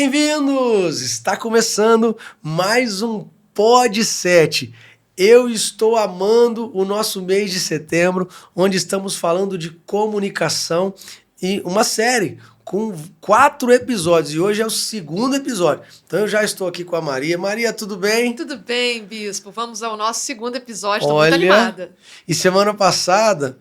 bem-vindos! Está começando mais um Pod 7. Eu estou amando o nosso mês de setembro, onde estamos falando de comunicação e uma série com 4 episódios. E hoje é o 2º episódio. Então eu já estou aqui com a Maria. Maria, tudo bem? Tudo bem, Bispo. Vamos ao nosso 2º episódio. Estou muito animada. E semana passada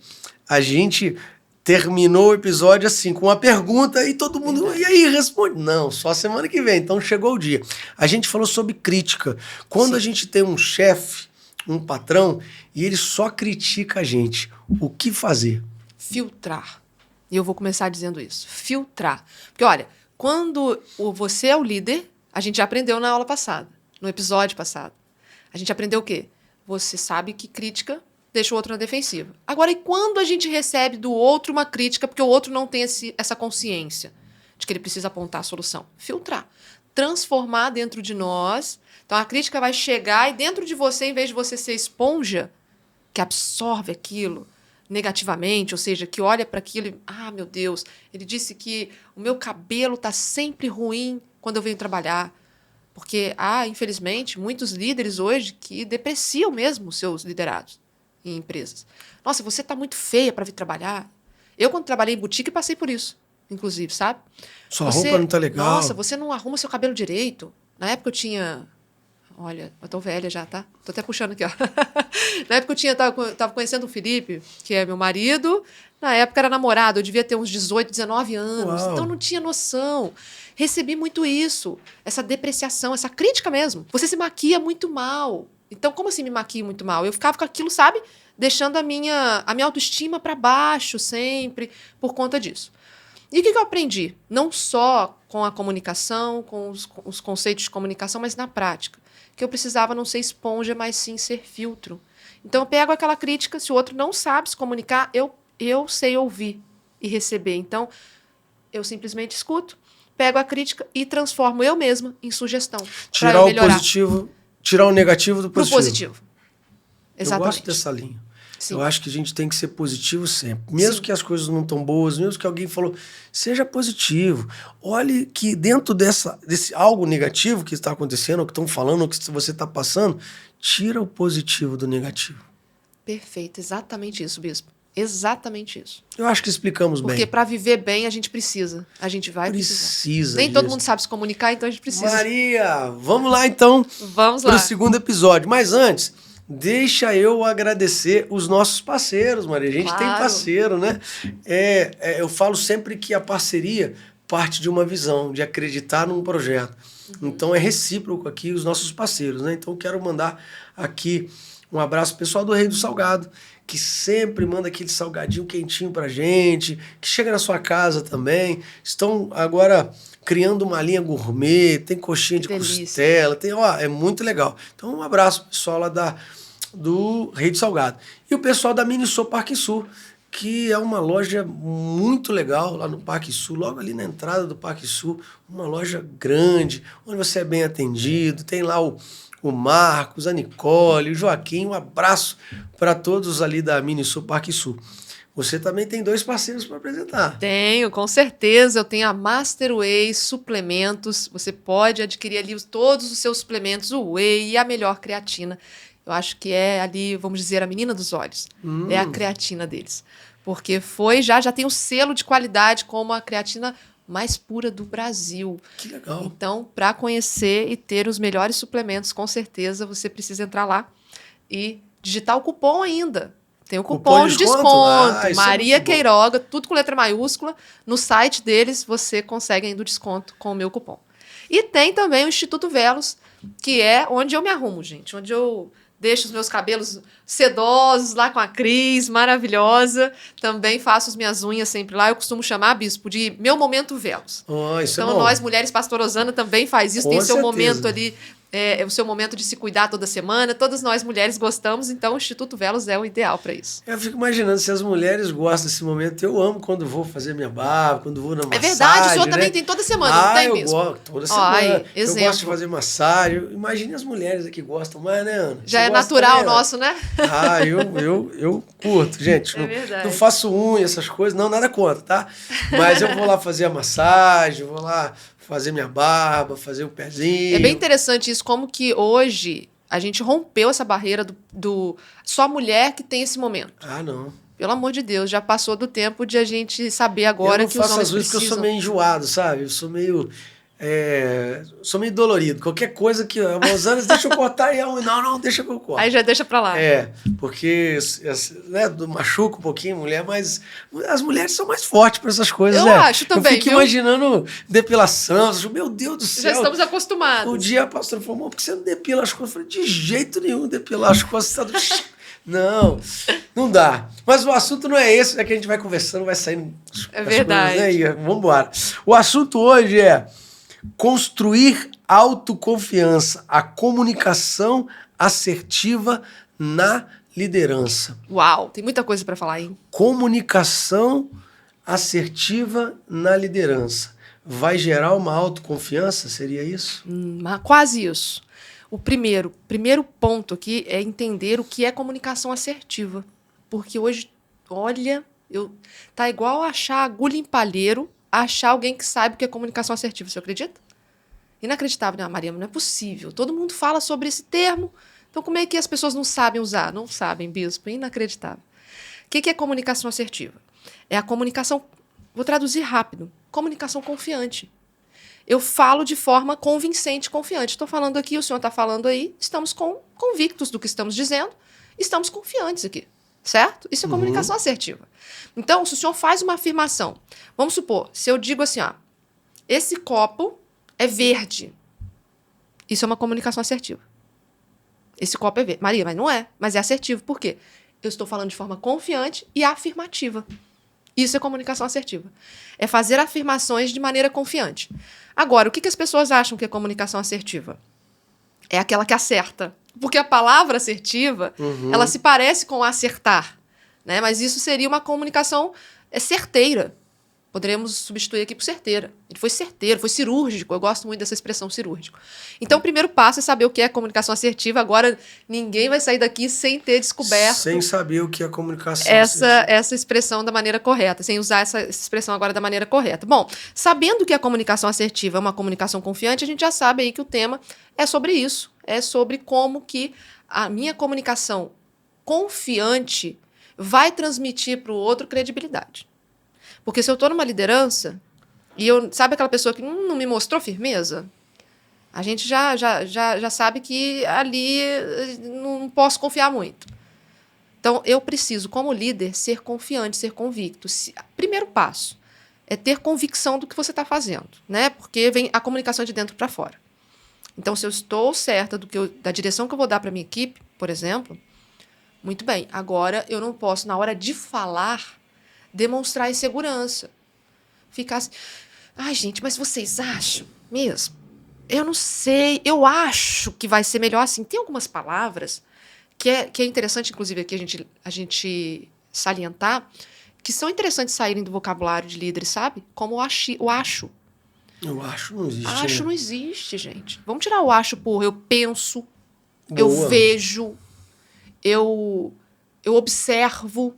a gente terminou o episódio assim, com uma pergunta e todo mundo, e aí, responde. Não, só semana que vem, então chegou o dia. A gente falou sobre crítica. Quando a gente tem um chefe, um patrão, e ele só critica a gente, o que fazer? Filtrar. E eu vou começar dizendo isso. Filtrar. Porque, olha, quando você é o líder, a gente já aprendeu na aula passada, no episódio passado. A gente aprendeu o quê? Você sabe que crítica deixa o outro na defensiva. Agora, e quando a gente recebe do outro uma crítica, porque o outro não tem essa consciência de que ele precisa apontar a solução? Filtrar. Transformar dentro de nós. Então, a crítica vai chegar e dentro de você, em vez de você ser esponja, que absorve aquilo negativamente, ou seja, que olha para aquilo e, meu Deus, ele disse que o meu cabelo está sempre ruim quando eu venho trabalhar. Porque infelizmente, muitos líderes hoje que depreciam mesmo os seus liderados em empresas. Nossa, você está muito feia para vir trabalhar. Eu, quando trabalhei em boutique, passei por isso, inclusive, sabe? Sua roupa não tá legal. Nossa, você não arruma seu cabelo direito. Na época eu tinha... Olha, eu tô velha já, tá? Tô até puxando aqui, ó. Na época eu tava conhecendo o Felipe, que é meu marido. Na época era namorado, eu devia ter uns 18, 19 anos. Uau. Então não tinha noção. Recebi muito isso, essa depreciação, essa crítica mesmo. Você se maquia muito mal. Então, como assim me maquio muito mal? Eu ficava com aquilo, sabe? Deixando a minha autoestima para baixo sempre por conta disso. E o que eu aprendi? Não só com a comunicação, com os conceitos de comunicação, mas na prática. Que eu precisava não ser esponja, mas sim ser filtro. Então, eu pego aquela crítica, se o outro não sabe se comunicar, eu sei ouvir e receber. Então, eu simplesmente escuto, pego a crítica e transformo eu mesma em sugestão. Tirar o positivo, tirar o negativo do positivo. Pro positivo. Exatamente. Eu gosto dessa linha. Sim. Eu acho que a gente tem que ser positivo sempre. Mesmo que as coisas não estão boas, mesmo que alguém falou, seja positivo. Olhe que dentro desse algo negativo que está acontecendo, ou que estão falando, ou que você está passando, tira o positivo do negativo. Perfeito, exatamente isso, Bispo. Exatamente isso. Eu acho que explicamos bem. Porque para viver bem a gente precisa. A gente vai precisar. Nem disso. todo mundo sabe se comunicar, então a gente precisa. Maria, vamos lá então. Vamos lá. Para o 2º episódio. Mas antes, deixa eu agradecer os nossos parceiros, Maria. A gente tem parceiro, né? Eu falo sempre que a parceria parte de uma visão, de acreditar num projeto. Então é recíproco aqui os nossos parceiros, né? Então quero mandar aqui um abraço pessoal do Rei do Salgado, que sempre manda aquele salgadinho quentinho pra gente, que chega na sua casa também. Estão agora criando uma linha gourmet, tem coxinha de costela, é muito legal. Então um abraço pessoal lá do Rei do Salgado. E o pessoal da Miniso Parque Sul, que é uma loja muito legal lá no Parque Sul, logo ali na entrada do Parque Sul, uma loja grande, onde você é bem atendido, tem lá o Marcos, a Nicole, o Joaquim, um abraço para todos ali da Miniso Parque Sul. Você também tem 2 parceiros para apresentar. Tenho, com certeza. Eu tenho a Master Whey Suplementos. Você pode adquirir ali todos os seus suplementos, o Whey e a melhor creatina. Eu acho que é ali, vamos dizer, a menina dos olhos. É a creatina deles. Porque já tem um selo de qualidade como a creatina mais pura do Brasil. Que legal. Então, para conhecer e ter os melhores suplementos, com certeza você precisa entrar lá e digitar o cupom ainda. Tem o cupom de desconto. Maria Queiroga, tudo com letra maiúscula. No site deles você consegue ainda o desconto com o meu cupom. E tem também o Instituto Velos, que é onde eu me arrumo, gente. Onde eu deixo os meus cabelos sedosos lá com a Cris, maravilhosa. Também faço as minhas unhas sempre lá. Eu costumo chamar, Bispo, de meu momento Velos. Isso então, é bom. Nós, mulheres pastorosana, também faz isso. Com tem seu certeza. momento ali, o seu momento de se cuidar toda semana. Todas nós, mulheres, gostamos. Então, o Instituto Velos é o ideal para isso. Eu fico imaginando, se as mulheres gostam desse momento, eu amo quando vou fazer minha barba, quando vou na massagem. É verdade, o senhor também tem toda semana, não tem, Bispo? Eu gosto, toda semana. Eu exemplo. gosto de fazer massagem. Imagine as mulheres aqui que gostam mais, né, Ana? Já é natural nosso, né? Eu curto, gente. É verdade. Não faço unha, essas coisas, não, nada contra, tá? Mas eu vou lá fazer a massagem, vou lá fazer minha barba, fazer o pezinho. É bem interessante isso, como que hoje a gente rompeu essa barreira do só mulher que tem esse momento. Ah, não. Pelo amor de Deus, já passou do tempo de a gente saber agora que os homens precisam. Eu não faço as unhas porque eu sou meio enjoado, sabe? Eu sou meio... sou meio dolorido. Qualquer coisa que... Rosana, deixa eu cortar e a unha. Não, deixa que eu corto. Aí já deixa pra lá. Porque né, machuca um pouquinho a mulher, mas as mulheres são mais fortes para essas coisas. Eu acho também, eu fico imaginando depilação. Meu Deus do céu. Já estamos acostumados. Um dia a pastora falou, por que você não depila as costas? Eu falei, de jeito nenhum depilar as costas. Não dá. Mas o assunto não é esse, é que a gente vai conversando, vai saindo. É verdade. Coisas, né? Vamos embora. O assunto hoje é construir autoconfiança, a comunicação assertiva na liderança. Uau, tem muita coisa para falar aí. Comunicação assertiva na liderança. Vai gerar uma autoconfiança? Seria isso? Quase isso. O primeiro ponto aqui é entender o que é comunicação assertiva. Porque hoje, olha, tá igual achar agulha em palheiro, achar alguém que sabe o que é comunicação assertiva. Você acredita? Inacreditável, né, Maria? Não é possível. Todo mundo fala sobre esse termo. Então, como é que as pessoas não sabem usar? Não sabem, bispo. Inacreditável. O que é comunicação assertiva? É a comunicação, vou traduzir rápido, comunicação confiante. Eu falo de forma convincente, confiante. Estou falando aqui, o senhor está falando aí, estamos convictos do que estamos dizendo, estamos confiantes aqui, certo? Isso é comunicação assertiva. Então, se o senhor faz uma afirmação, vamos supor, se eu digo assim, ó, esse copo é verde, isso é uma comunicação assertiva. Esse copo é verde. Maria, mas não é, mas é assertivo. Por quê? Eu estou falando de forma confiante e afirmativa. Isso é comunicação assertiva. É fazer afirmações de maneira confiante. Agora, o que as pessoas acham que é comunicação assertiva? É aquela que acerta. Porque a palavra assertiva, ela se parece com acertar, né? Mas isso seria uma comunicação certeira. Poderíamos substituir aqui por certeira. Ele foi certeiro, foi cirúrgico. Eu gosto muito dessa expressão cirúrgico. Então, o primeiro passo é saber o que é comunicação assertiva. Agora, ninguém vai sair daqui sem ter descoberto... Sem saber o que é comunicação assertiva. Essa expressão da maneira correta, sem usar essa expressão agora da maneira correta. Bom, sabendo que a comunicação assertiva é uma comunicação confiante, a gente já sabe aí que o tema é sobre isso. É sobre como que a minha comunicação confiante vai transmitir para o outro credibilidade. Porque se eu estou numa liderança e sabe aquela pessoa que não me mostrou firmeza? A gente já sabe que ali não posso confiar muito. Então, eu preciso, como líder, ser confiante, ser convicto. Primeiro passo é ter convicção do que você está fazendo, né? Porque vem a comunicação de dentro para fora. Então, se eu estou certa da direção que eu vou dar para a minha equipe, por exemplo, muito bem. Agora, eu não posso, na hora de falar, demonstrar insegurança. Ficar assim, ai, gente, mas vocês acham mesmo? Eu não sei, eu acho que vai ser melhor assim. Tem algumas palavras que é interessante, inclusive, aqui a gente salientar, que são interessantes saírem do vocabulário de líderes, sabe? Como o acho. Eu acho não existe. Acho não existe, gente. Vamos tirar o acho por eu penso, Boa. eu vejo, eu observo,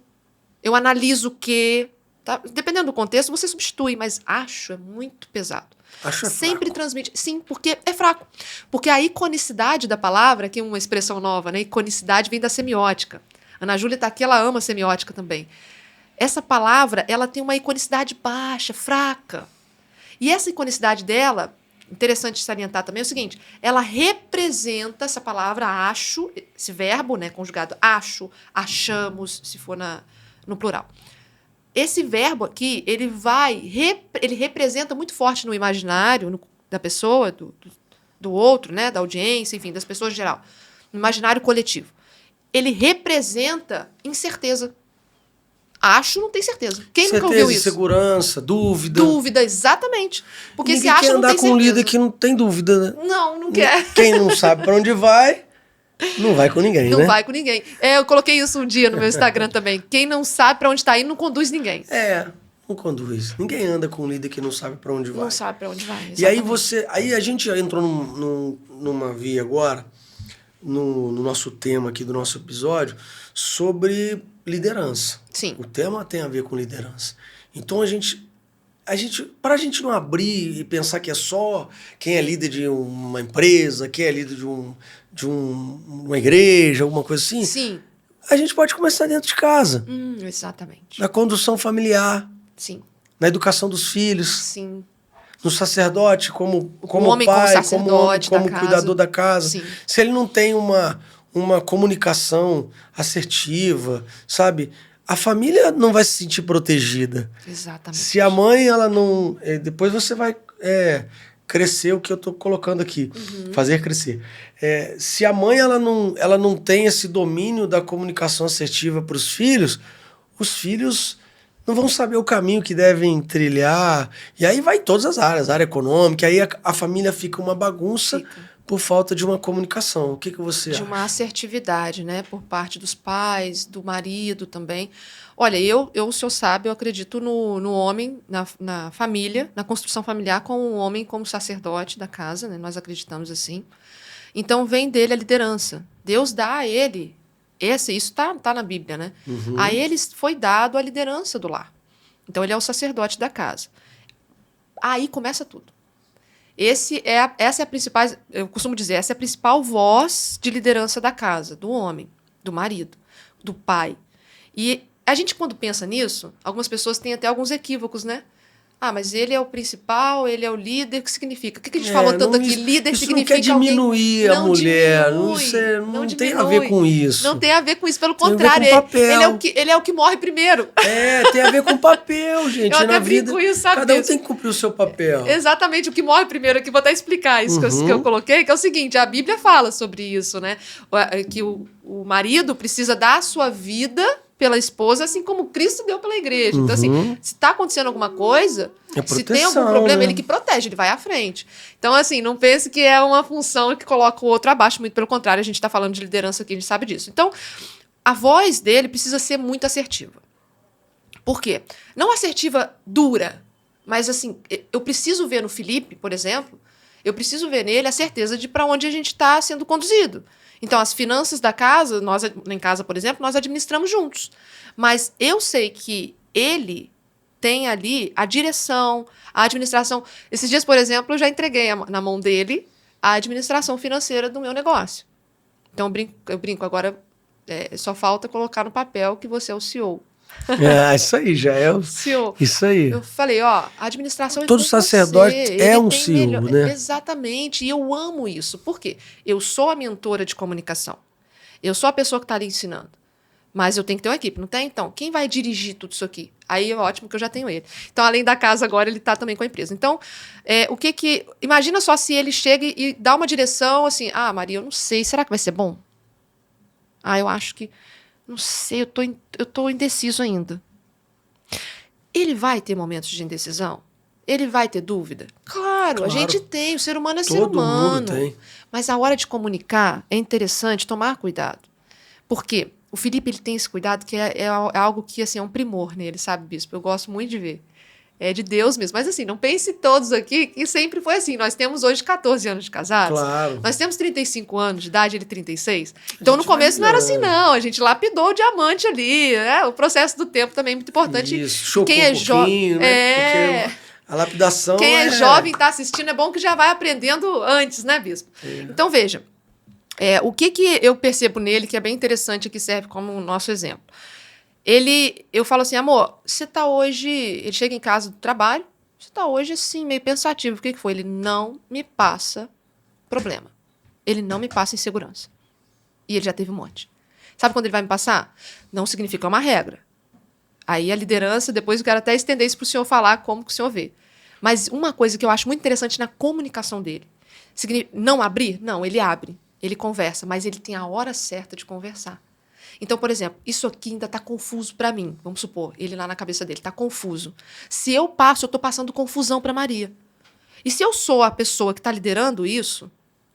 eu analiso o quê. Tá? Dependendo do contexto, você substitui, mas acho é muito pesado. Acho sempre fraco. Transmite. Sim, porque é fraco. Porque a iconicidade da palavra, aqui é uma expressão nova, né? Iconicidade vem da semiótica. Ana Júlia está aqui, ela ama semiótica também. Essa palavra, ela tem uma iconicidade baixa, fraca. E essa iconicidade dela, interessante salientar também, é o seguinte, ela representa essa palavra acho, esse verbo, né, conjugado acho, achamos, se for no plural. Esse verbo aqui, ele representa muito forte no imaginário da pessoa, do outro, né, da audiência, enfim, das pessoas em geral, no imaginário coletivo. Ele representa incerteza. Acho, não tem certeza. Quem nunca ouviu isso? Insegurança, dúvida. Dúvida, exatamente. Porque Ninguém se acha, quer não andar tem com um certeza. líder que não tem dúvida, né? Não quer. Quem não sabe pra onde vai, não vai com ninguém, Não né? vai com ninguém. Eu coloquei isso um dia no meu Instagram também. Quem não sabe pra onde tá indo, não conduz ninguém. Não conduz. Ninguém anda com um líder que não sabe pra onde vai. Não sabe pra onde vai. E aí exatamente. aí a gente já entrou numa via agora, no nosso tema aqui do nosso episódio, sobre liderança. Sim. O tema tem a ver com liderança. Então a gente para a gente não abrir e pensar que é só quem é líder de uma empresa, quem é líder uma igreja, alguma coisa assim, Sim. a gente pode começar dentro de casa. Exatamente. Na condução familiar. Sim. Na educação dos filhos. Sim. No sacerdote, como homem pai, como sacerdote como da cuidador da casa. Sim. Se ele não tem uma comunicação assertiva, sabe? A família não vai se sentir protegida. Exatamente. Se a mãe, ela não... Depois você vai crescer o que eu estou colocando aqui. Fazer crescer. Se a mãe, ela não tem esse domínio da comunicação assertiva para os filhos não vão saber o caminho que devem trilhar. E aí vai em todas as áreas, área econômica, aí a família fica uma bagunça por falta de uma comunicação. O que você acha? De uma assertividade, né? Por parte dos pais, do marido também. Olha, o senhor sabe, eu acredito no homem, na família, na construção familiar, com o homem como sacerdote da casa, né? Nós acreditamos assim. Então vem dele a liderança. Deus dá a ele... Isso está na Bíblia, né? A ele foi dado a liderança do lar. Então, ele é o sacerdote da casa. Aí começa tudo. Essa é a principal, eu costumo dizer, essa é a principal voz de liderança da casa, do homem, do marido, do pai. E a gente, quando pensa nisso, algumas pessoas têm até alguns equívocos, né? Mas ele é o principal, ele é o líder, o que significa? O que a gente falou tanto aqui? Líder significa isso não quer diminuir a mulher, não tem a ver com isso. Não tem a ver com isso, pelo contrário. Ele é o que morre primeiro. Tem a ver com papel, gente. Eu até brinco com isso, sabe? Cada um tem que cumprir o seu papel. Exatamente, o que morre primeiro aqui, vou até explicar isso que eu coloquei, que é o seguinte, a Bíblia fala sobre isso, né? Que o marido precisa dar a sua vida pela esposa, assim como Cristo deu pela igreja. Então, assim, se está acontecendo alguma coisa, se tem algum problema, né? Ele que protege, ele vai à frente. Então, assim, não pense que é uma função que coloca o outro abaixo, muito pelo contrário, a gente está falando de liderança aqui, a gente sabe disso. Então, a voz dele precisa ser muito assertiva. Por quê? Não assertiva dura, mas, assim, eu preciso ver no Felipe, por exemplo, eu preciso ver nele a certeza de para onde a gente está sendo conduzido. Então, as finanças da casa, nós em casa, por exemplo, nós administramos juntos. Mas eu sei que ele tem ali a direção, a administração. Esses dias, por exemplo, eu já entreguei na mão dele a administração financeira do meu negócio. Então, eu brinco agora, só falta colocar no papel que você é o CEO. Isso aí, já é o CEO. Isso aí. Eu falei, a administração todo sacerdote é um CEO, né? Exatamente, e eu amo isso. Por quê? Eu sou a mentora de comunicação. Eu sou a pessoa que está ali ensinando. Mas eu tenho que ter uma equipe, não tem? Então, quem vai dirigir tudo isso aqui? Aí é ótimo que eu já tenho ele. Então, além da casa, agora ele está também com a empresa. Então, imagina só se ele chega e dá uma direção assim, Maria, eu não sei, será que vai ser bom? Eu acho que... Não sei, eu tô indeciso ainda. Ele vai ter momentos de indecisão? Ele vai ter dúvida? Claro, a gente tem, o ser humano é ser humano. Todo mundo tem. Mas a hora de comunicar é interessante tomar cuidado. Por quê? O Felipe ele tem esse cuidado que é algo que assim, é um primor nele, sabe, Bispo? Eu gosto muito de ver. É de Deus mesmo. Mas assim, não pense todos aqui que sempre foi assim. Nós temos hoje 14 anos de casados. Claro. Nós temos 35 anos de idade, ele 36. Então, no começo não era assim, não. A gente lapidou o diamante ali. O processo do tempo também é muito importante. Isso, chocou quem é jovem, né? Porque a lapidação quem é jovem e está assistindo, é bom que já vai aprendendo antes, né, Bispo? Então, veja. O que eu percebo nele que é bem interessante, que serve como nosso exemplo. Eu falo assim, amor, você tá hoje... Ele chega em casa do trabalho, você tá hoje assim, meio pensativo. O que foi? Ele não me passa problema. Ele não me passa insegurança. E ele já teve um monte. Sabe quando ele vai me passar? Não significa uma regra. Aí a liderança, depois eu quero até estender isso para o senhor falar como que o senhor vê. Mas uma coisa que eu acho muito interessante na comunicação dele. Não abrir? Não, ele abre. Ele conversa, mas ele tem a hora certa de conversar. Então, por exemplo, isso aqui ainda está confuso para mim. Vamos supor, ele lá na cabeça dele está confuso. Se eu estou passando confusão para Maria. E se eu sou a pessoa que está liderando isso,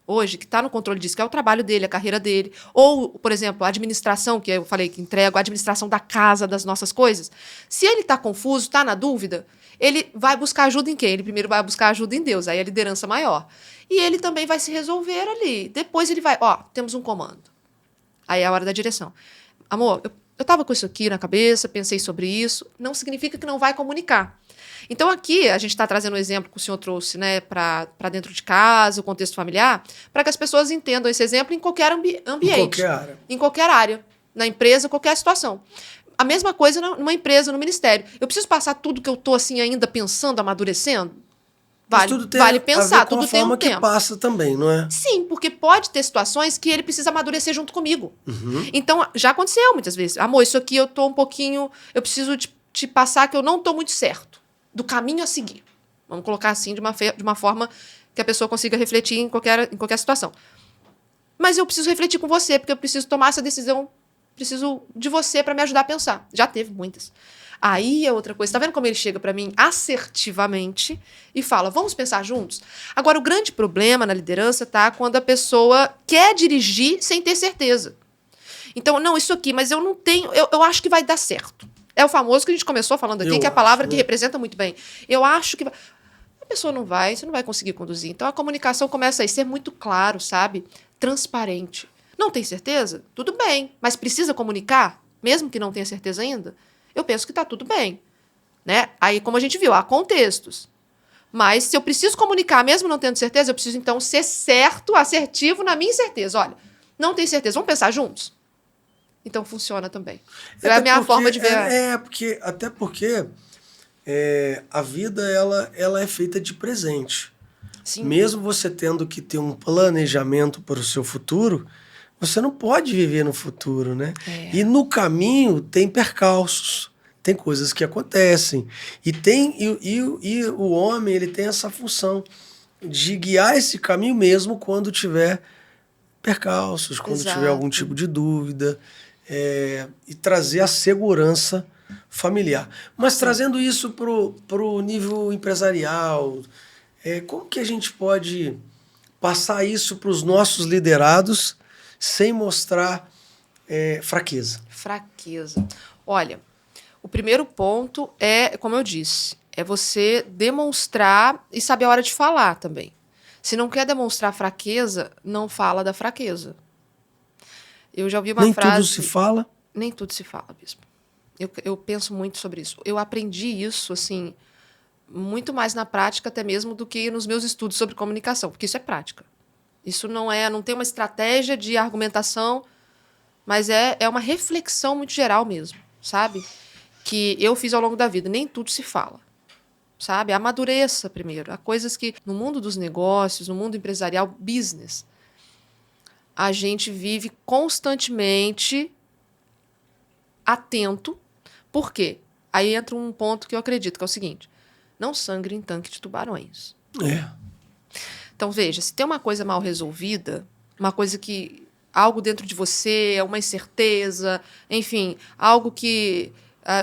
hoje, que está no controle disso, que é o trabalho dele, a carreira dele, ou, por exemplo, a administração, que eu falei que entrego, a administração da casa, das nossas coisas, se ele está confuso, está na dúvida, ele vai buscar ajuda em quem? Ele primeiro vai buscar ajuda em Deus, aí a liderança maior. E ele também vai se resolver ali. Depois ele vai, temos um comando. Aí é a hora da direção. Amor, eu estava com isso aqui na cabeça, pensei sobre isso, não significa que não vai comunicar. Então, aqui, a gente está trazendo um exemplo que o senhor trouxe, né, para dentro de casa, o contexto familiar, para que as pessoas entendam esse exemplo em qualquer ambiente. Em qualquer área. Em qualquer área. Na empresa, qualquer situação. A mesma coisa numa empresa, no ministério. Eu preciso passar tudo que eu estou assim, ainda pensando, amadurecendo? Vale pensar, tudo tem um tempo. Que passa também, não é? Sim, porque pode ter situações que ele precisa amadurecer junto comigo. Então, já aconteceu muitas vezes. Amor, isso aqui eu tô um pouquinho... Eu preciso te passar que eu não tô muito certo do caminho a seguir. Vamos colocar assim, de uma forma que a pessoa consiga refletir em qualquer situação. Mas eu preciso refletir com você, porque eu preciso tomar essa decisão, preciso de você para me ajudar a pensar. Já teve muitas. Aí é outra coisa. Tá vendo como ele chega para mim assertivamente e fala, vamos pensar juntos? Agora, o grande problema na liderança tá quando a pessoa quer dirigir sem ter certeza. Então, não, isso aqui, mas eu não tenho... Eu acho que vai dar certo. É o famoso que a gente começou falando aqui, que é a palavra que representa muito bem. Eu acho que... A pessoa não vai, você não vai conseguir conduzir. Então, a comunicação começa a ser muito claro, sabe? Transparente. Não tem certeza? Tudo bem. Mas precisa comunicar? Mesmo que não tenha certeza ainda? Eu penso que está tudo bem. Né? Aí, como a gente viu, há contextos. Mas, se eu preciso comunicar, mesmo não tendo certeza, eu preciso, então, ser certo, assertivo na minha incerteza. Olha, não tem certeza. Vamos pensar juntos? Então funciona também. É a minha forma de ver. Até porque a vida ela é feita de presente. Sim. Mesmo você tendo que ter um planejamento para o seu futuro, você não pode viver no futuro, né? E no caminho tem percalços, tem coisas que acontecem. E o homem ele tem essa função de guiar esse caminho mesmo quando tiver percalços, quando tiver algum tipo de dúvida. E trazer a segurança familiar. Mas trazendo isso para o nível empresarial, como que a gente pode passar isso para os nossos liderados sem mostrar fraqueza? Fraqueza. Olha, o primeiro ponto é, como eu disse, é você demonstrar e saber a hora de falar também. Se não quer demonstrar fraqueza, não fala da fraqueza. Eu já ouvi uma frase... Nem tudo se fala? Nem tudo se fala, bispo. Eu penso muito sobre isso. Eu aprendi isso, assim, muito mais na prática até mesmo do que nos meus estudos sobre comunicação, porque isso é prática. Isso não tem uma estratégia de argumentação, mas é uma reflexão muito geral mesmo, sabe? Que eu fiz ao longo da vida. Nem tudo se fala, sabe? Amadureça primeiro. Há coisas que, no mundo dos negócios, no mundo empresarial, business... a gente vive constantemente atento. Por quê? Aí entra um ponto que eu acredito, que é o seguinte. Não sangre em tanque de tubarões. Então, veja, se tem uma coisa mal resolvida, uma coisa que... algo dentro de você, uma incerteza, enfim, algo que...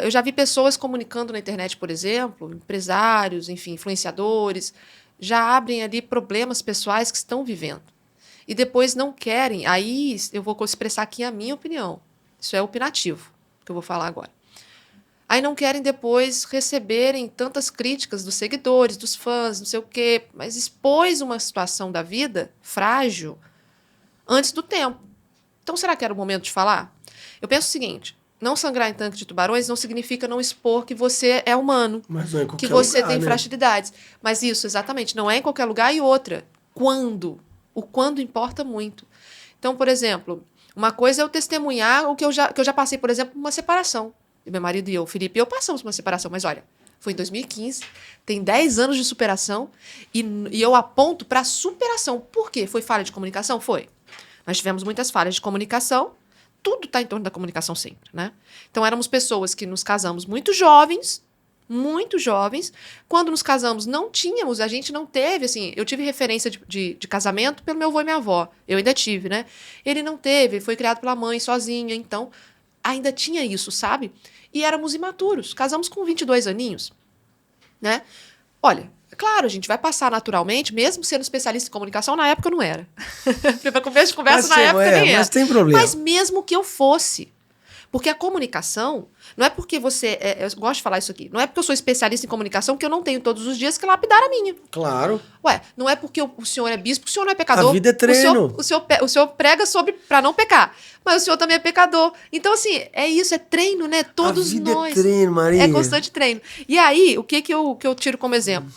eu já vi pessoas comunicando na internet, por exemplo, empresários, enfim, influenciadores, já abrem ali problemas pessoais que estão vivendo. E depois não querem, aí eu vou expressar aqui a minha opinião. Isso é opinativo, que eu vou falar agora. Aí não querem depois receberem tantas críticas dos seguidores, dos fãs, não sei o quê, mas expôs uma situação da vida frágil antes do tempo. Então, será que era o momento de falar? Eu penso o seguinte, não sangrar em tanque de tubarões não significa não expor que você é humano, mas não é em qualquer que você lugar, tem né? Fragilidades. Mas isso, exatamente, não é em qualquer lugar. E outra, quando? O quando importa muito. Então, por exemplo, uma coisa é eu testemunhar o que eu já passei, por exemplo, uma separação. E meu marido e eu, Felipe, passamos por uma separação, mas olha, foi em 2015, tem 10 anos de superação e eu aponto para a superação. Por quê? Foi falha de comunicação? Foi. Nós tivemos muitas falhas de comunicação, tudo está em torno da comunicação sempre, né? Então, éramos pessoas que nos casamos muito jovens. Quando nos casamos, a gente não teve, assim, eu tive referência de casamento pelo meu avô e minha avó. Eu ainda tive, né? Ele não teve, foi criado pela mãe sozinha, então ainda tinha isso, sabe? E éramos imaturos, casamos com 22 aninhos, né? Olha, é claro, a gente vai passar naturalmente, mesmo sendo especialista em comunicação, na época eu não era. Para começo de conversa, na época nem era. Mas tem problema. Mas mesmo que eu fosse. Porque a comunicação, não é porque você... eu gosto de falar isso aqui. Não é porque eu sou especialista em comunicação que eu não tenho todos os dias que lapidar a minha. Claro. Ué, não é porque o senhor é bispo, o senhor não é pecador. A vida é treino. O senhor prega para não pecar. Mas o senhor também é pecador. Então, assim, é isso, é treino, né? Todos a vida nós. É treino, Maria. É constante treino. E aí, o que eu tiro como exemplo?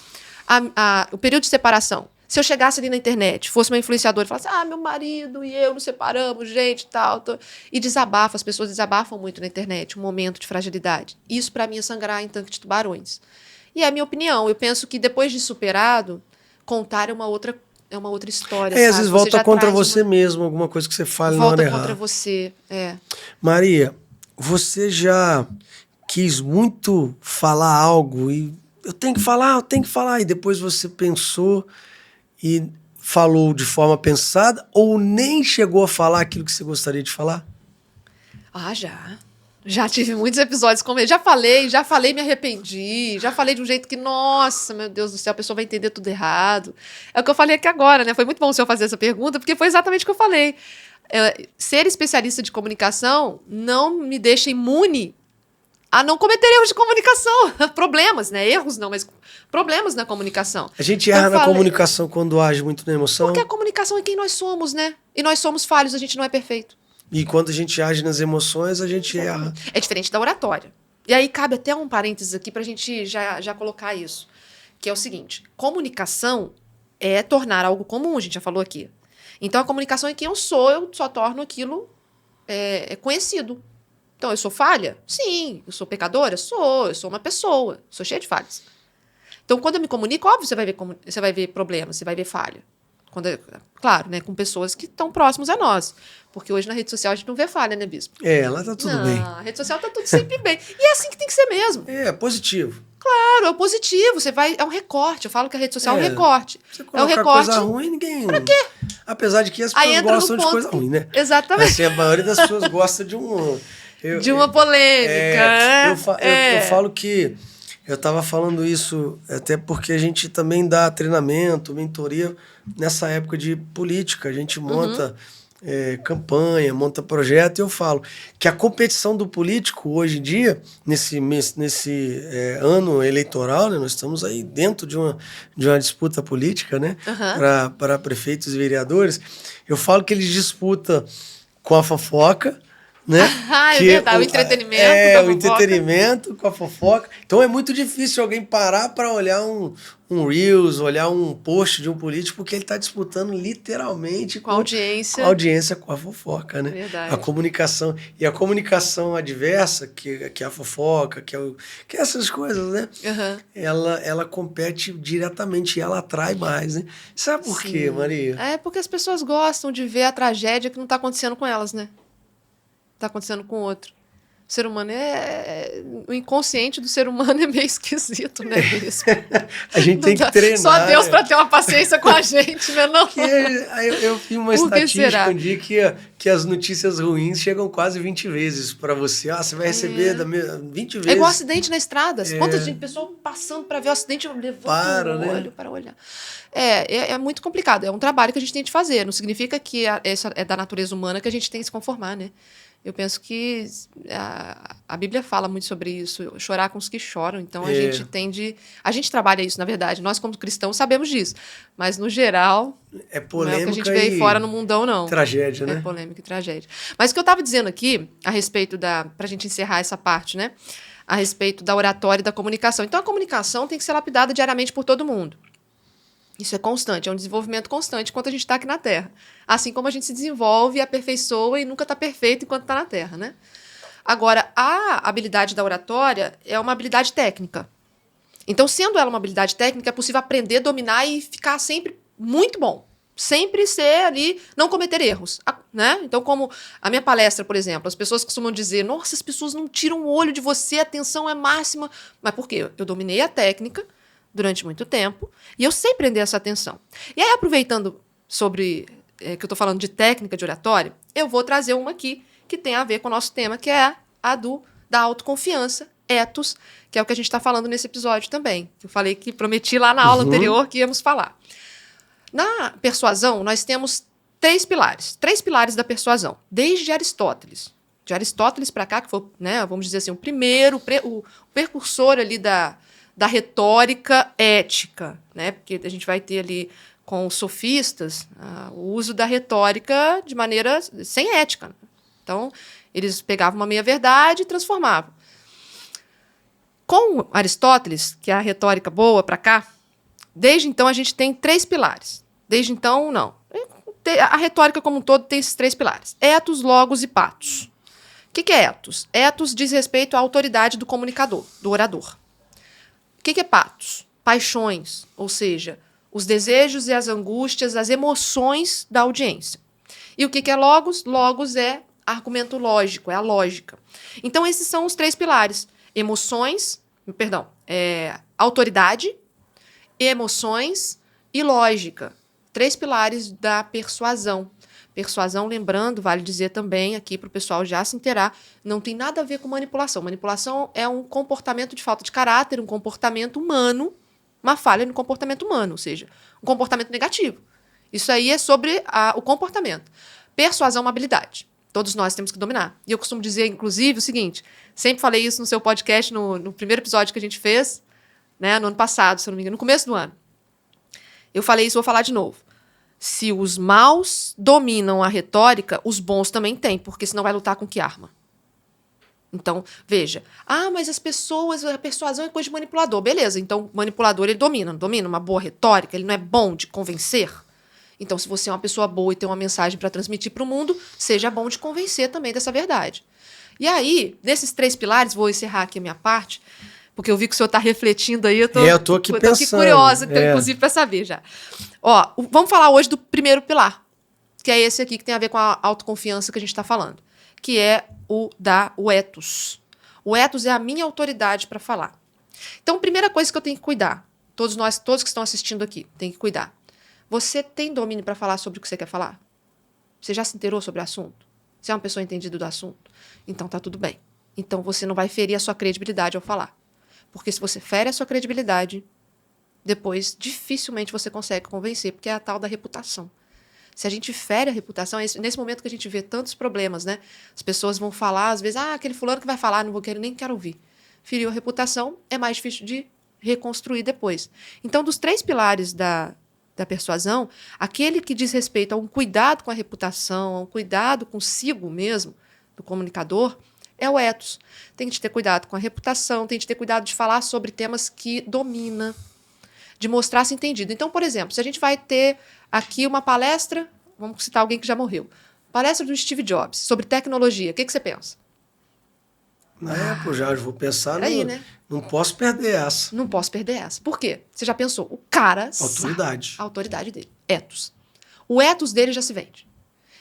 O período de separação. Se eu chegasse ali na internet, fosse uma influenciadora e falasse, meu marido e eu nos separamos, gente, tal. E desabafa, as pessoas desabafam muito na internet, um momento de fragilidade. Isso, pra mim, é sangrar em tanque de tubarões. E é a minha opinião. Eu penso que depois de superado, contar é uma outra história, sabe? Às vezes volta contra você mesmo, alguma coisa que você fala na hora errada. Volta contra você, Maria, você já quis muito falar algo e eu tenho que falar, e depois você pensou e falou de forma pensada ou nem chegou a falar aquilo que você gostaria de falar? Já. Já tive muitos episódios como esse. Já falei, me arrependi. Já falei de um jeito que, nossa, meu Deus do céu, a pessoa vai entender tudo errado. É o que eu falei aqui agora, né? Foi muito bom o senhor fazer essa pergunta, porque foi exatamente o que eu falei. Ser especialista de comunicação não me deixa imune a não cometer erros de comunicação. Problemas, né? Erros não, mas problemas na comunicação. A gente erra na comunicação quando age muito na emoção. Porque a comunicação é quem nós somos, né? E nós somos falhos, a gente não é perfeito. E quando a gente age nas emoções, a gente erra. É diferente da oratória. E aí cabe até um parênteses aqui pra gente já colocar isso. Que é o seguinte, comunicação é tornar algo comum, a gente já falou aqui. Então a comunicação é quem eu sou, só torno aquilo conhecido. Então, eu sou falha? Sim. Eu sou pecadora? Sou. Eu sou uma pessoa. Sou cheia de falhas. Então, quando eu me comunico, óbvio, você vai ver problemas, você vai ver falha. Claro, né? Com pessoas que estão próximas a nós. Porque hoje na rede social a gente não vê falha, né, Bispo? Lá tá tudo bem. Na rede social tá tudo sempre bem. E é assim que tem que ser mesmo. Positivo. Claro, é o positivo. É um recorte. Eu falo que a rede social é um recorte. Você colocar coisa ruim, ninguém... Pra quê? Apesar de que as pessoas gostam de coisa ruim, né? Exatamente. Assim, a maioria das pessoas gosta de uma polêmica. Eu falo que... Eu estava falando isso até porque a gente também dá treinamento, mentoria nessa época de política. A gente monta campanha, monta projeto, e eu falo que a competição do político hoje em dia, nesse ano eleitoral, né, nós estamos aí dentro de uma disputa política, né, para prefeitos e vereadores. Eu falo que eles disputam com a fofoca, né? É verdade, o entretenimento. O entretenimento com a fofoca. Então é muito difícil alguém parar para olhar um Reels, olhar um post de um político, porque ele está disputando literalmente com a audiência. Com a fofoca, né? Verdade. A comunicação. E a comunicação adversa, que é a fofoca, que é essas coisas, né? Ela compete diretamente e ela atrai mais, né? Sabe por quê, Maria? É porque as pessoas gostam de ver a tragédia que não está acontecendo com elas, né? Está acontecendo com o outro. O ser humano o inconsciente do ser humano é meio esquisito, né? A gente tem que treinar. Só Deus para ter uma paciência com a gente, né? Não? Eu vi uma estatística um dia que as notícias ruins chegam quase 20 vezes para você. Você vai receber 20 vezes. É igual acidente na estrada. Quantas pessoas passando para ver o acidente, eu levanto o olho para olhar. É muito complicado. É um trabalho que a gente tem de fazer. Não significa que essa é da natureza humana que a gente tem que se conformar, né? Eu penso que a Bíblia fala muito sobre isso, chorar com os que choram. Então, a gente tende... A gente trabalha isso, na verdade. Nós, como cristãos, sabemos disso. Mas, no geral, é polêmica, não é o que a gente vê aí fora no mundão, não. Tragédia, né? É polêmica e tragédia. Mas o que eu estava dizendo aqui, a respeito pra gente encerrar essa parte, né? A respeito da oratória e da comunicação. Então, a comunicação tem que ser lapidada diariamente por todo mundo. Isso é constante, é um desenvolvimento constante enquanto a gente está aqui na Terra. Assim como a gente se desenvolve e aperfeiçoa e nunca está perfeito enquanto está na Terra, né? Agora, a habilidade da oratória é uma habilidade técnica. Então, sendo ela uma habilidade técnica, é possível aprender, dominar e ficar sempre muito bom. Sempre ser ali, não cometer erros, né? Então, como a minha palestra, por exemplo, as pessoas costumam dizer, nossa, as pessoas não tiram o olho de você, a atenção é máxima. Mas por quê? Eu dominei a técnica durante muito tempo, e eu sei prender essa atenção. E aí, aproveitando sobre que eu estou falando de técnica de oratória, eu vou trazer uma aqui que tem a ver com o nosso tema, que é a da autoconfiança, ethos, que é o que a gente está falando nesse episódio também. Eu falei que prometi lá na aula anterior que íamos falar. Na persuasão, nós temos três pilares da persuasão, desde Aristóteles. De Aristóteles para cá, que foi, né, vamos dizer assim, o primeiro, o precursor ali da retórica ética, né? Porque a gente vai ter ali com os sofistas o uso da retórica de maneira sem ética. Então, eles pegavam uma meia-verdade e transformavam. Com Aristóteles, que é a retórica boa para cá, desde então a gente tem 3 pilares. Desde então, não. A retórica como um todo tem esses 3 pilares. Ethos, logos e patos. O que é ethos? Ethos diz respeito à autoridade do comunicador, do orador. O que é patos? Paixões, ou seja, os desejos e as angústias, as emoções da audiência. E o que é logos? Logos é argumento lógico, é a lógica. Então, esses são os 3 pilares. Autoridade, emoções e lógica. 3 pilares da persuasão. Persuasão, lembrando, vale dizer também aqui para o pessoal já se inteirar, não tem nada a ver com manipulação. Manipulação é um comportamento de falta de caráter, um comportamento humano, uma falha no comportamento humano, ou seja, um comportamento negativo. Isso aí é sobre o comportamento. Persuasão é uma habilidade. Todos nós temos que dominar. E eu costumo dizer, inclusive, o seguinte, sempre falei isso no seu podcast, no primeiro episódio que a gente fez, né, no ano passado, se eu não me engano, no começo do ano. Eu falei isso, vou falar de novo. Se os maus dominam a retórica, os bons também têm, porque senão vai lutar com que arma? Então, veja. Mas as pessoas, a persuasão é coisa de manipulador. Beleza, então o manipulador ele domina uma boa retórica, ele não é bom de convencer. Então, se você é uma pessoa boa e tem uma mensagem para transmitir para o mundo, seja bom de convencer também dessa verdade. E aí, nesses 3 pilares, vou encerrar aqui a minha parte, porque eu vi que o senhor está refletindo aí. Eu tô aqui pensando. Estou aqui curiosa, inclusive, para saber já. Vamos falar hoje do primeiro pilar, que é esse aqui que tem a ver com a autoconfiança que a gente está falando, que é o ethos. O ethos é a minha autoridade para falar. Então, primeira coisa que eu tenho que cuidar, todos que estão assistindo aqui, tem que cuidar. Você tem domínio para falar sobre o que você quer falar? Você já se inteirou sobre o assunto? Você é uma pessoa entendida do assunto? Então tá tudo bem. Então você não vai ferir a sua credibilidade ao falar. Porque se você fere a sua credibilidade, depois dificilmente você consegue convencer, porque é a tal da reputação. Se a gente fere a reputação, é nesse momento que a gente vê tantos problemas, né? As pessoas vão falar, às vezes, aquele fulano que vai falar, nem quero ouvir. Feriu a reputação, é mais difícil de reconstruir depois. Então, dos 3 pilares da persuasão, aquele que diz respeito a um cuidado com a reputação, a um cuidado consigo mesmo, do comunicador, é o ethos. Tem que ter cuidado com a reputação, tem que ter cuidado de falar sobre temas que domina, de mostrar-se entendido. Então, por exemplo, se a gente vai ter aqui uma palestra, vamos citar alguém que já morreu, palestra do Steve Jobs sobre tecnologia, o que você pensa? Já vou pensar, né? Não posso perder essa. Não posso perder essa. Por quê? Você já pensou? O cara autoridade. A autoridade dele. Ethos. O ethos dele já se vende.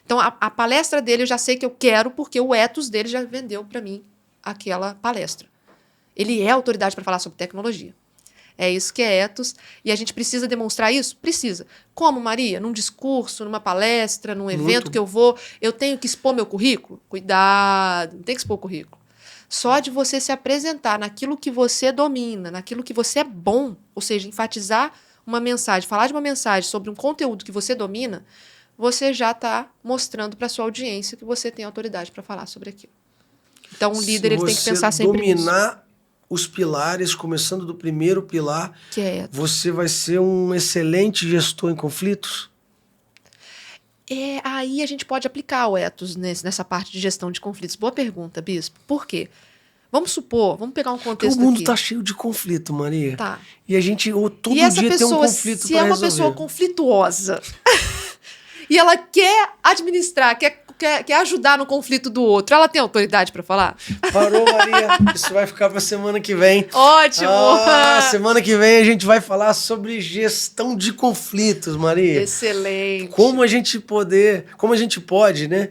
Então, a palestra dele eu já sei que eu quero porque o ethos dele já vendeu para mim aquela palestra. Ele é autoridade para falar sobre tecnologia. É isso que é ethos. E a gente precisa demonstrar isso? Precisa. Como, Maria? Num discurso, numa palestra, num evento que eu vou, eu tenho que expor meu currículo? Cuidado, não tem que expor o currículo. Só de você se apresentar naquilo que você domina, naquilo que você é bom, ou seja, enfatizar uma mensagem, falar de uma mensagem sobre um conteúdo que você domina, você já está mostrando para a sua audiência que você tem autoridade para falar sobre aquilo. Então, um líder ele tem que pensar sempre nisso. Dominar os pilares, começando do primeiro pilar, que é você vai ser um excelente gestor em conflitos? Aí a gente pode aplicar o ethos nessa parte de gestão de conflitos. Boa pergunta, Bispo. Por quê? Vamos pegar um contexto aqui. O mundo aqui. Tá cheio de conflito, Maria. Tá. E a gente todo dia tem um conflito para resolver. Se é uma pessoa conflituosa e ela quer administrar, quer ajudar no conflito do outro, ela tem autoridade para falar? Parou, Maria. Isso vai ficar para semana que vem. Ótimo! Semana que vem a gente vai falar sobre gestão de conflitos, Maria. Excelente. Como a gente pode, né,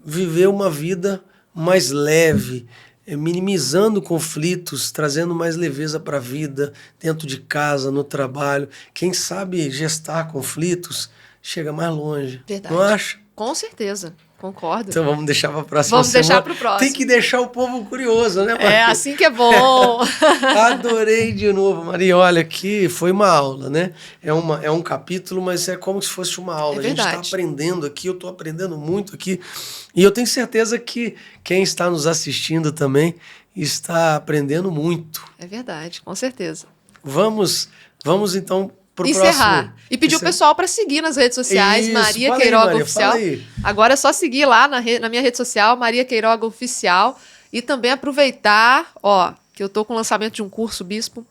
viver uma vida mais leve, minimizando conflitos, trazendo mais leveza para a vida, dentro de casa, no trabalho. Quem sabe gestar conflitos chega mais longe. Verdade. Não acha? Com certeza. Concordo. Então vamos deixar para a próxima Vamos semana. deixar para o próximo. Tem que deixar o povo curioso, né, Maria? É assim que é bom. Adorei de novo, Maria. Olha, aqui foi uma aula, né? É um capítulo, mas é como se fosse uma aula. É a gente verdade. está aprendendo aqui, eu estou aprendendo muito aqui. E eu tenho certeza que quem está nos assistindo também está aprendendo muito. É verdade, com certeza. Vamos então pro encerrar. próximo. E pedir o pessoal para seguir nas redes sociais, Isso, Maria fala aí, Queiroga Maria, Oficial. fala aí. Agora é só seguir lá na minha rede social, Maria Queiroga Oficial. E também aproveitar, que eu tô com o lançamento de um curso, Bispo.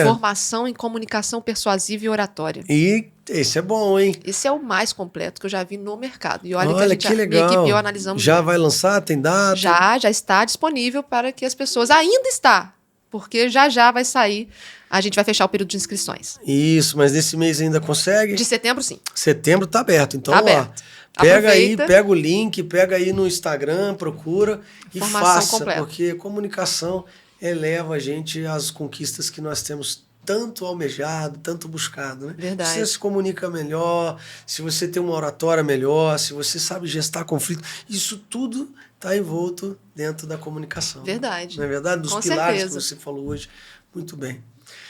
Formação em Comunicação Persuasiva e Oratória. E esse é bom, hein? Esse é o mais completo que eu já vi no mercado. E olha que legal. minha equipe e eu analisamos. Já vai lançar? Tem data? Já está disponível para que as pessoas... Ainda está, porque já vai sair. A gente vai fechar o período de inscrições. Isso, mas nesse mês ainda consegue? De setembro, sim. Setembro tá aberto. Então, tá aberto. Pega Aproveita. aí, pega o link, pega aí no Instagram, procura e faça, completa. porque comunicação eleva a gente às conquistas que nós temos tanto almejado, tanto buscado, né? Verdade. Se você se comunica melhor, se você tem uma oratória melhor, se você sabe gestar conflito, isso tudo está envolto dentro da comunicação. Verdade. Não é verdade? Dos Com pilares certeza. que você falou hoje. Muito bem.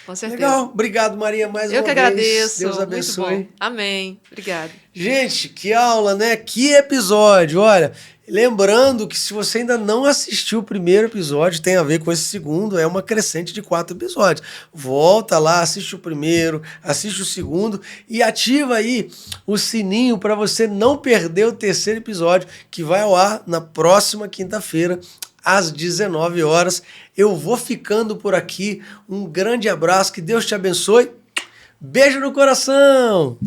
Com certeza. Legal. Obrigado, Maria, mais Eu uma que vez. agradeço. Deus abençoe. Muito bom. Amém. Obrigada. Gente, que aula, né? Que episódio. Olha, lembrando que se você ainda não assistiu o primeiro episódio, tem a ver com esse segundo, é uma crescente de 4 episódios. Volta lá, assiste o primeiro, assiste o segundo e ativa aí o sininho para você não perder o terceiro episódio, que vai ao ar na próxima quinta-feira, às 19 horas. Eu vou ficando por aqui. Um grande abraço, que Deus te abençoe. Beijo no coração!